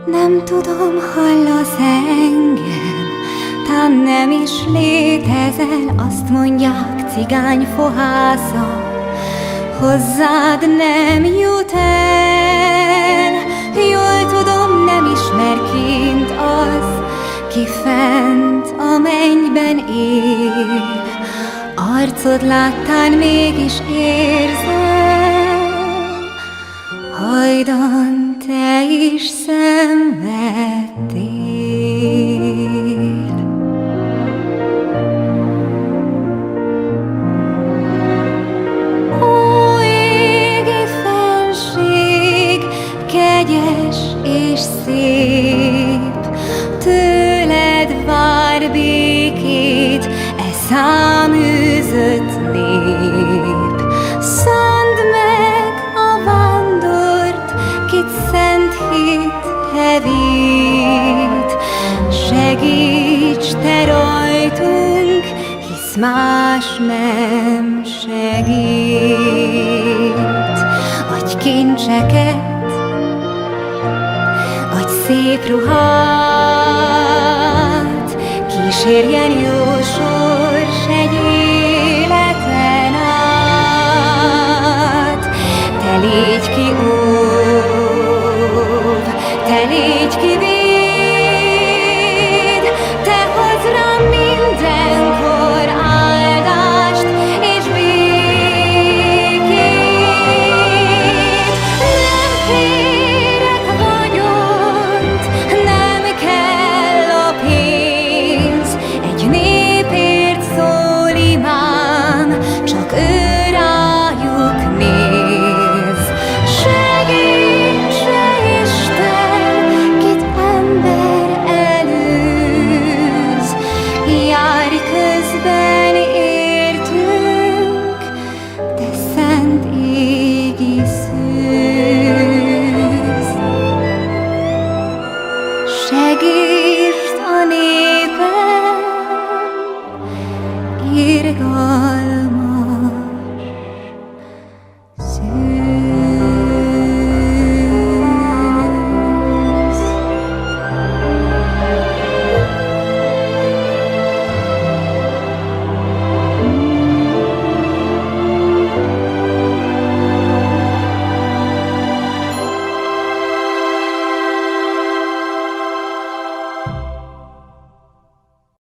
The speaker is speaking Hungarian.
Nem tudom, hallasz-e engem, tán nem is létezel, azt mondják, cigány, fohásza, hozzád nem jut el. Jól tudom, nem ismer kint az, ki fent a mennyben él. Arcod láttán mégis érzem, hajdan te is szenvedtél. Ó, égi fenség, kegyes és szép, tőled vár békét e száműzött nép. Szánd meg a vándort, kit szent hit hevít, segíts te rajtunk, hisz más nem segít. Adj kincseket, adj szép ruhát, kísérjen jó sor